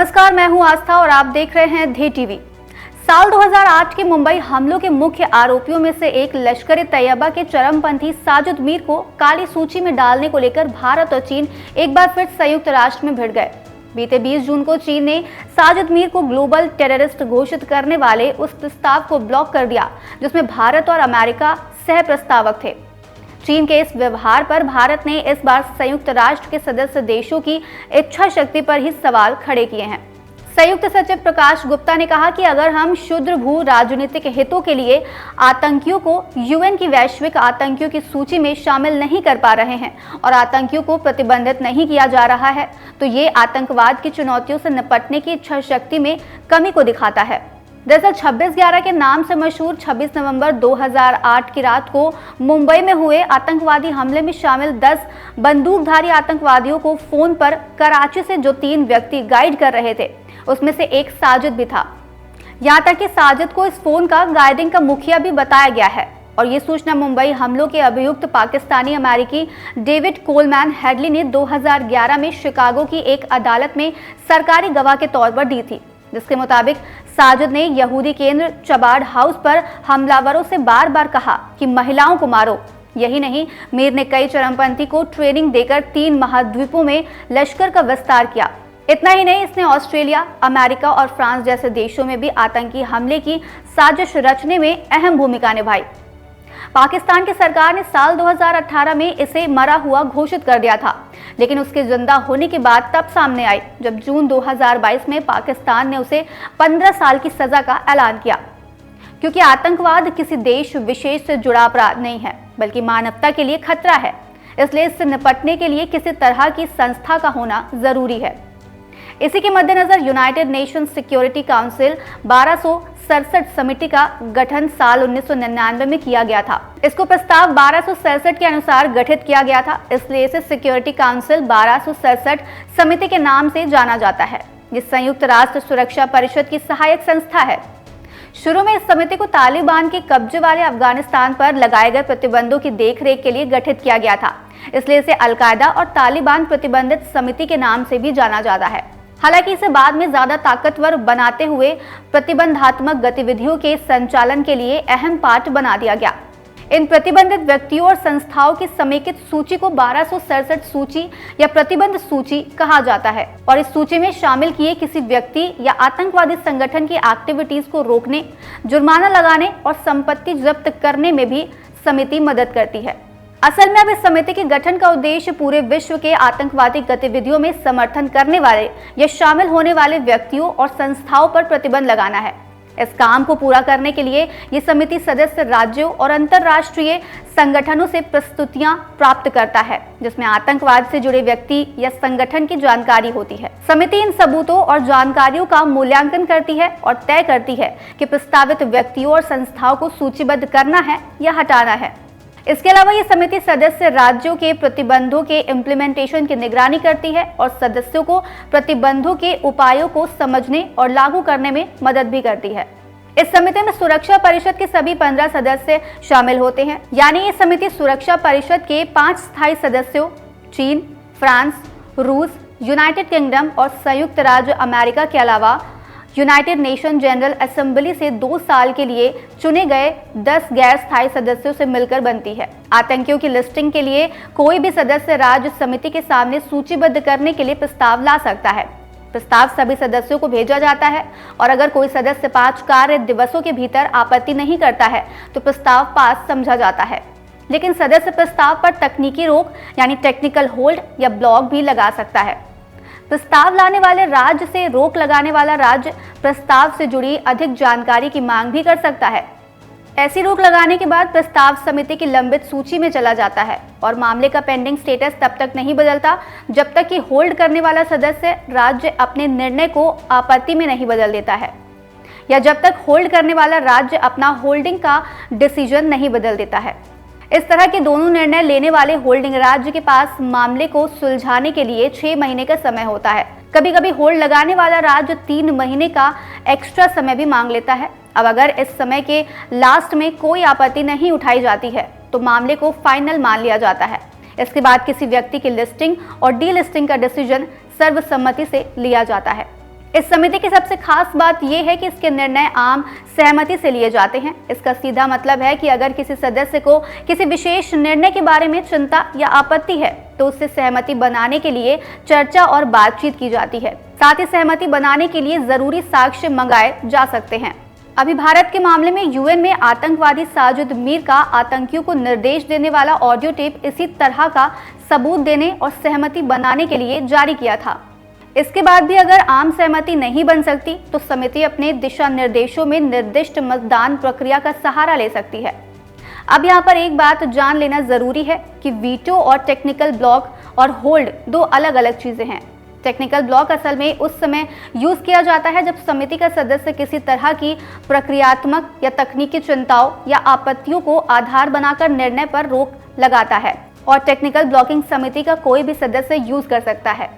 नमस्कार, मैं हूं आस्था और आप देख रहे हैं धी टीवी। साल 2008 के मुंबई हमलों के मुख्य आरोपियों में से एक लश्कर-ए-तैयबा के चरमपंथी साजिद मीर को काली सूची में डालने को लेकर भारत और चीन एक बार फिर संयुक्त राष्ट्र में भिड़ गए। बीते 20 जून को चीन ने साजिद मीर को ग्लोबल टेररिस्ट घोषित करने वाले उस प्रस्ताव को ब्लॉक कर दिया जिसमें भारत और अमेरिका सह प्रस्तावक थे। चीन के इस व्यवहार पर भारत ने इस बार संयुक्त राष्ट्र के सदस्य देशों की इच्छा शक्ति पर ही सवाल खड़े किए हैं। संयुक्त सचिव प्रकाश गुप्ता ने कहा कि अगर हम क्षुद्र भू राजनीतिक हितों के लिए आतंकियों को यूएन की वैश्विक आतंकियों की सूची में शामिल नहीं कर पा रहे हैं और आतंकियों को प्रतिबंधित नहीं किया जा रहा है, तो ये आतंकवाद की चुनौतियों से निपटने की इच्छा शक्ति में कमी को दिखाता है। दरअसल 26/11 के नाम से मशहूर 26 नवंबर 2008 की रात को मुंबई में हुए आतंकवादी हमले में शामिल 10 बंदूकधारी आतंकवादियों को फोन पर कराची से जो 3 व्यक्ति गाइड कर रहे थे, उसमें से एक साजिद भी था। यहाँ तक कि साजिद को इस फोन का गाइडिंग का मुखिया भी बताया गया है और ये सूचना मुंबई हमलों के अभियुक्त पाकिस्तानी अमेरिकी डेविड कोलमैन हेडली ने 2011 में शिकागो की एक अदालत में सरकारी गवाह के तौर पर दी थी, जिसके मुताबिक साजिद ने यहूदी केंद्र चबार्ड हाउस पर हमलावरों से बार बार कहा कि महिलाओं को मारो। यही नहीं, मीर ने कई चरमपंथी को ट्रेनिंग देकर 3 महाद्वीपों में लश्कर का विस्तार किया। इतना ही नहीं, इसने ऑस्ट्रेलिया, अमेरिका और फ्रांस जैसे देशों में भी आतंकी हमले की साजिश रचने में अहम भूमिका निभाई। पाकिस्तान की सरकार ने साल 2018 में इसे मरा हुआ घोषित कर दिया था, लेकिन उसके जिंदा होने की बात तब सामने आई जब जून 2022 में पाकिस्तान ने उसे 15 साल की सजा का ऐलान किया। क्योंकि आतंकवाद किसी देश विशेष से जुड़ा अपराध नहीं है, बल्कि मानवता के लिए खतरा है, इसलिए इससे निपटने के लिए किसी तरह की संस्था का होना जरूरी है। इसी के मद्देनजर यूनाइटेड नेशंस सिक्योरिटी काउंसिल 1267 समिति का गठन साल 1999 में किया गया था। इसको प्रस्ताव 1267 के अनुसार गठित किया गया था, इसलिए इसे सिक्योरिटी काउंसिल 1267 समिति के नाम से जाना जाता है। ये संयुक्त राष्ट्र सुरक्षा परिषद की सहायक संस्था है। शुरू में इस समिति को तालिबान के कब्जे वाले अफगानिस्तान पर लगाए गए प्रतिबंधों की देखरेख के लिए गठित किया गया था, इसलिए इसे अलकायदा और तालिबान प्रतिबंधित समिति के नाम से भी जाना जाता है। हालांकि इसे बाद में ज्यादा ताकतवर बनाते हुए प्रतिबंधात्मक गतिविधियों के संचालन के लिए अहम पार्ट बना दिया गया। इन प्रतिबंधित व्यक्तियों और संस्थाओं की समेकित सूची को 1267 सूची या प्रतिबंध सूची कहा जाता है और इस सूची में शामिल किए किसी व्यक्ति या आतंकवादी संगठन की एक्टिविटीज को रोकने, जुर्माना लगाने और संपत्ति जब्त करने में भी समिति मदद करती है। असल में अब इस समिति के गठन का उद्देश्य पूरे विश्व के आतंकवादी गतिविधियों में समर्थन करने वाले या शामिल होने वाले व्यक्तियों और संस्थाओं पर प्रतिबंध लगाना है। इस काम को पूरा करने के लिए ये समिति सदस्य राज्यों और अंतर्राष्ट्रीय संगठनों से प्रस्तुतियां प्राप्त करता है, जिसमें आतंकवाद से जुड़े व्यक्ति या संगठन की जानकारी होती है। समिति इन सबूतों और जानकारियों का मूल्यांकन करती है और तय करती है कि प्रस्तावित व्यक्तियों और संस्थाओं को सूचीबद्ध करना है या हटाना है। इसके अलावा ये समिति सदस्य राज्यों के प्रतिबंधों के इम्प्लीमेंटेशन की निगरानी करती है और सदस्यों को प्रतिबंधों के उपायों को समझने और लागू करने में मदद भी करती है। इस समिति में सुरक्षा परिषद के सभी 15 सदस्य शामिल होते हैं, यानी ये समिति सुरक्षा परिषद के 5 स्थायी सदस्यों चीन, फ्रांस, रूस, यूनाइटेड किंगडम और संयुक्त राज्य अमेरिका के अलावा यूनाइटेड नेशन जनरल असेंबली से 2 साल के लिए चुने गए 10 गैर स्थायी सदस्यों से मिलकर बनती है। आतंकियों की लिस्टिंग के लिए कोई भी सदस्य राज्य समिति के सामने सूचीबद्ध करने के लिए प्रस्ताव ला सकता है। प्रस्ताव सभी सदस्यों को भेजा जाता है और अगर कोई सदस्य 5 कार्य दिवसों के भीतर आपत्ति नहीं करता है तो प्रस्ताव पास समझा जाता है। लेकिन सदस्य प्रस्ताव पर तकनीकी रोक यानी टेक्निकल होल्ड या ब्लॉक भी लगा सकता है। प्रस्ताव लाने वाले राज्य से रोक लगाने वाला राज्य प्रस्ताव से जुड़ी अधिक जानकारी की मांग भी कर सकता है। ऐसी रोक लगाने के बाद प्रस्ताव समिति की लंबित सूची में चला जाता है और मामले का पेंडिंग स्टेटस तब तक नहीं बदलता जब तक कि होल्ड करने वाला सदस्य राज्य अपने निर्णय को आपत्ति में नहीं बदल देता है या जब तक होल्ड करने वाला राज्य अपना होल्डिंग का डिसीजन नहीं बदल देता है। इस तरह के दोनों निर्णय लेने वाले होल्डिंग राज्य के पास मामले को सुलझाने के लिए 6 महीने का समय होता है। कभी कभी होल्ड लगाने वाला राज्य 3 महीने का एक्स्ट्रा समय भी मांग लेता है। अब अगर इस समय के लास्ट में कोई आपत्ति नहीं उठाई जाती है तो मामले को फाइनल मान लिया जाता है। इसके बाद किसी व्यक्ति की लिस्टिंग और डी लिस्टिंग का डिसीजन सर्वसम्मति से लिया जाता है। इस समिति की सबसे खास बात यह है कि इसके निर्णय आम सहमति से लिए जाते हैं। इसका सीधा मतलब है कि अगर किसी सदस्य को किसी विशेष निर्णय के बारे में चिंता या आपत्ति है तो उससे सहमति बनाने के लिए चर्चा और बातचीत की जाती है। साथ ही सहमति बनाने के लिए जरूरी साक्ष्य मंगाए जा सकते हैं। अभी भारत के मामले में यूएन में आतंकवादी साजिद मीर का आतंकियों को निर्देश देने वाला ऑडियो टेप इसी तरह का सबूत देने और सहमति बनाने के लिए जारी किया था। इसके बाद भी अगर आम सहमति नहीं बन सकती तो समिति अपने दिशा निर्देशों में निर्दिष्ट मतदान प्रक्रिया का सहारा ले सकती है। अब यहाँ पर एक बात जान लेना जरूरी है कि वीटो और टेक्निकल ब्लॉक और होल्ड दो अलग अलग चीजें हैं। टेक्निकल ब्लॉक असल में उस समय यूज किया जाता है जब समिति का सदस्य किसी तरह की प्रक्रियात्मक या तकनीकी चिंताओं या आपत्तियों को आधार बनाकर निर्णय पर रोक लगाता है, और टेक्निकल ब्लॉकिंग समिति का कोई भी सदस्य यूज कर सकता है।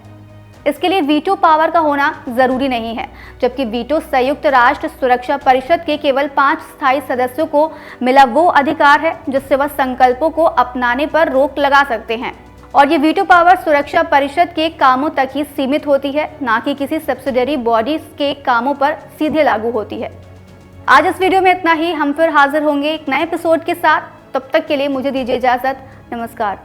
इसके लिए वीटो पावर का होना जरूरी नहीं है, जबकि वीटो संयुक्त राष्ट्र सुरक्षा परिषद के केवल 5 स्थायी सदस्यों को मिला वो अधिकार है जिससे वह संकल्पों को अपनाने पर रोक लगा सकते हैं, और ये वीटो पावर सुरक्षा परिषद के कामों तक ही सीमित होती है, ना कि किसी सब्सिडियरी बॉडीज के कामों पर सीधे लागू होती है। आज इस वीडियो में इतना ही। हम फिर हाजिर होंगे एक नए एपिसोड के साथ। तब तक के लिए मुझे दीजिए इजाजत। नमस्कार।